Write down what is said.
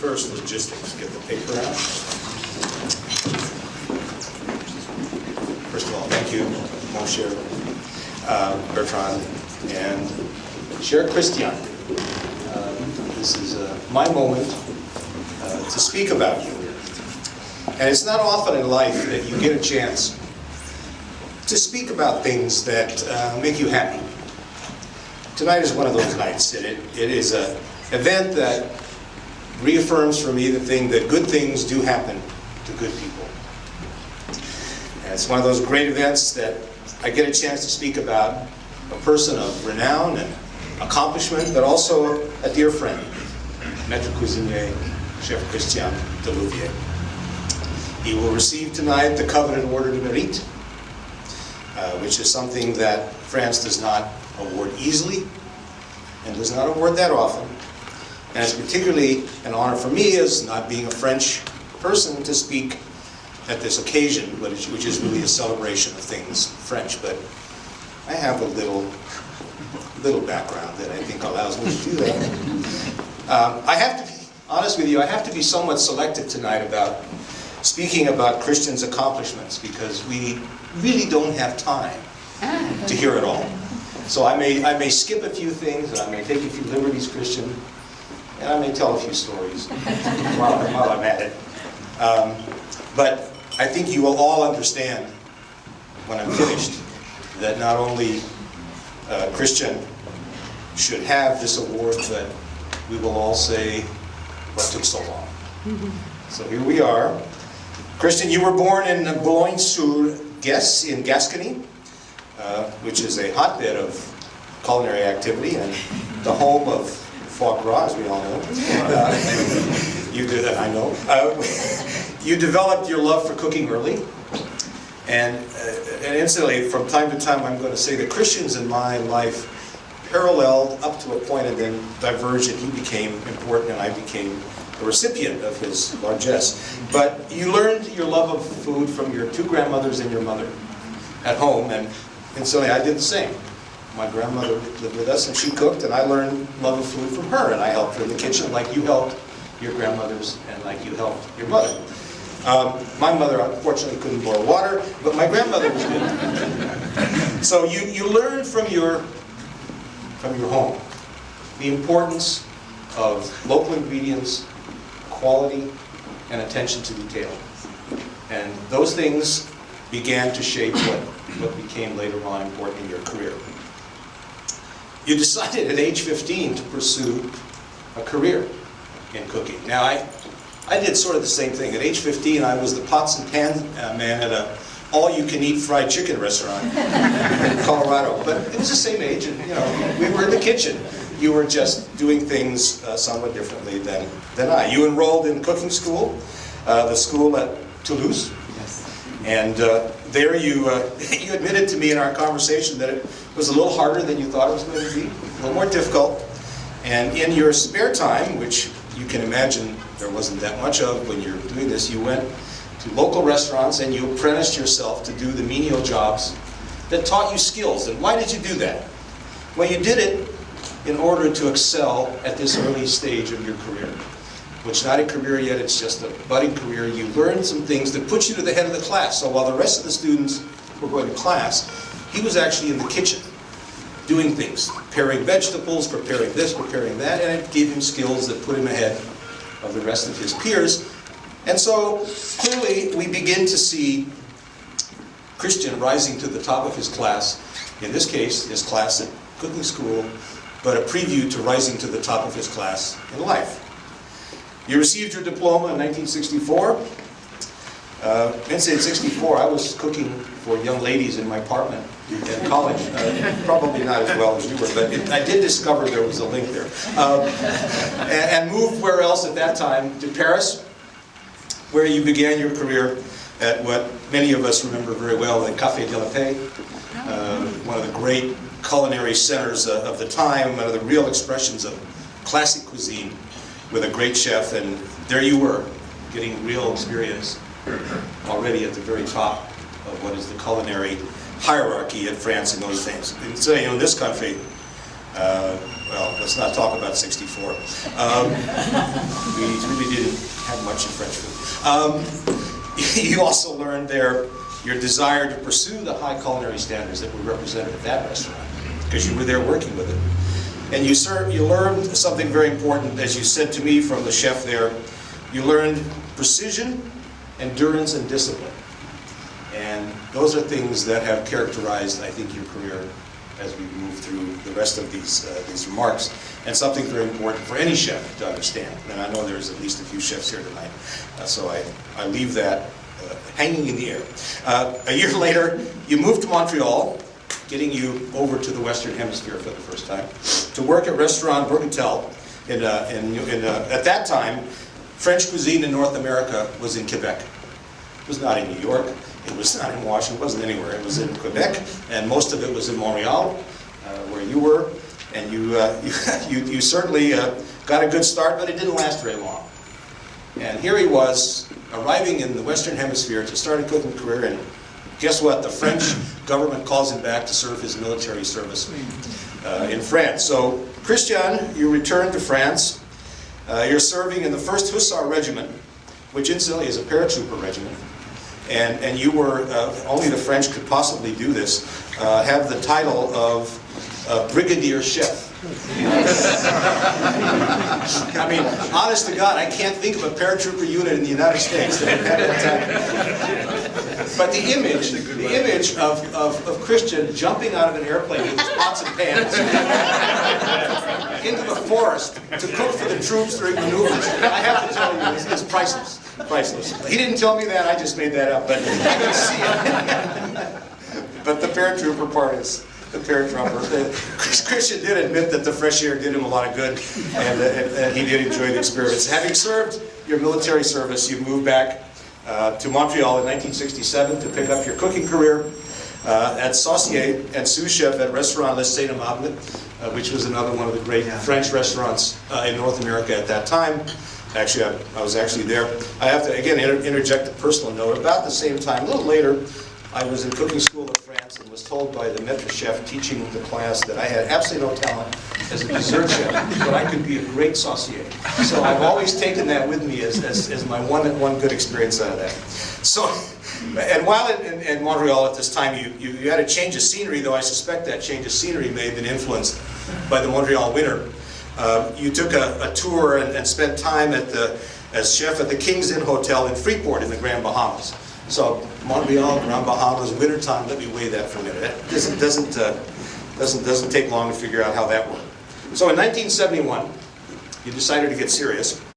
first, logistics. Get the paper out. First of all, thank you, mon cher Bertrand, and cher Christian. This is my moment to speak about you. And it's not often in life that you get a chance to speak about things that make you happy. Tonight is one of those nights, and it is an event that reaffirms for me the thing that good things do happen to good people. And it's one of those great events that I get a chance to speak about a person of renown and accomplishment, but also a dear friend, Maître Cuisinier, Chef Christian Delouvrier. He will receive tonight the coveted Order du Mérite, which is something that France does not award easily and does not award that often. And it's particularly an honor for me, as not being a French person, to speak at this occasion, which is really a celebration of things French. But I have a little background that I think allows me to do that. I have to be honest with you, I have to be somewhat selective tonight about speaking about Christian's accomplishments, because we really don't have time to hear it all. So I may skip a few things, and I may take a few liberties, Christian, and I may tell a few stories while I'm at it. But I think you will all understand when I'm finished that not only Christian should have this award, but we will all say, what took so long? So here we are. Christian, you were born in Boulogne-sur-Gesse in Gascony, which is a hotbed of culinary activity and the home of foie gras, as we all know. You did that, I know. You developed your love for cooking early, and incidentally, from time to time, I'm going to say that Christians in my life paralleled up to a point and then diverged, and he became important and I became a recipient of his largesse. But you learned your love of food from your two grandmothers and your mother at home, and incidentally, I did the same. My grandmother lived with us and she cooked, and I learned love of food from her, and I helped her in the kitchen like you helped your grandmothers and like you helped your mother. My mother unfortunately couldn't boil water, but my grandmother was good. So you learn from your home the importance of local ingredients, quality, and attention to detail. And those things began to shape what became later on important in your career. You decided at age 15 to pursue a career in cooking. Now, I did sort of the same thing. At age 15, I was the pots and pans man at a all-you-can-eat fried chicken restaurant in Colorado. But it was the same age, and we were in the kitchen. You were just doing things somewhat differently than I. You enrolled in cooking school, the school at Toulouse. Yes. And there you admitted to me in our conversation that it was a little harder than you thought it was going to be, a little more difficult. And in your spare time, which you can imagine there wasn't that much of when you're doing this, you went to local restaurants and you apprenticed yourself to do the menial jobs that taught you skills. And why did you do that? Well, you did it in order to excel at this early stage of your career, which not a career yet, it's just a budding career. You learned some things that put you to the head of the class. So while the rest of the students were going to class, he was actually in the kitchen doing things, preparing vegetables, preparing this, preparing that, and it gave him skills that put him ahead of the rest of his peers. And so clearly we begin to see Christian rising to the top of his class, in this case, his class at cooking school, but a preview to rising to the top of his class in life. You received your diploma in 1964. In 64, I was cooking for young ladies in my apartment in college. Probably not as well as you were, but I did discover there was a link there. And moved where else at that time? To Paris, where you began your career at what many of us remember very well, the Café de la Paix, one of the great culinary centers of the time, one of the real expressions of classic cuisine, with a great chef, and there you were, getting real experience already at the very top of what is the culinary hierarchy in France in those days. And so, in this country, Well, let's not talk about 64. We really didn't have much in French food. You also learned there your desire to pursue the high culinary standards that were represented at that restaurant, because you were there working with it. And you learned something very important, as you said to me from the chef there. You learned precision, endurance, and discipline. And those are things that have characterized, I think, your career as we move through the rest of these remarks, and something very important for any chef to understand. And I know there's at least a few chefs here tonight, so I leave that hanging in the air. A year later, you moved to Montreal, getting you over to the Western Hemisphere for the first time, to work at Restaurant Bourgatel. At that time, French cuisine in North America was in Quebec. It was not in New York. It was not in Washington. It wasn't anywhere. It was in Quebec, and most of it was in Montreal, where you were. And you certainly got a good start, but it didn't last very long. And here he was, arriving in the Western Hemisphere to start a cooking career, and guess what? The French government calls him back to serve his military service in France. So, Christian, you return to France. You're serving in the 1st Hussar Regiment, which incidentally is a paratrooper regiment. And you were, only the French could possibly do this, have the title of Brigadier Chef. I mean, honest to God, I can't think of a paratrooper unit in the United States that had that title. But the image of Christian jumping out of an airplane with his pots and pans into the forest to cook for the troops during maneuvers, I have to tell you, is priceless. Priceless. He didn't tell me that, I just made that up, but you can see it. But the paratrooper part is the paratrooper. Christian did admit that the fresh air did him a lot of good, and he did enjoy the experience. Having served your military service, you moved back to Montreal in 1967 to pick up your cooking career at saucier and sous chef at Restaurant Le Saint Amable, which was another one of the great French restaurants in North America at that time. Actually, I was actually there. I have to, again, interject a personal note. About the same time, a little later, I was in cooking school in France and was told by the maître chef teaching the class that I had absolutely no talent as a dessert chef, but I could be a great saucier. So I've always taken that with me as my one good experience out of that. So, and while in Montreal at this time, you had a change of scenery, though I suspect that change of scenery may have been influenced by the Montreal winter. You took a tour and spent time as chef at the King's Inn Hotel in Freeport in the Grand Bahamas. So Montreal, Grand Bahamas, wintertime. Let me weigh that for a minute. It doesn't take long to figure out how that worked. So in 1971, you decided to get serious.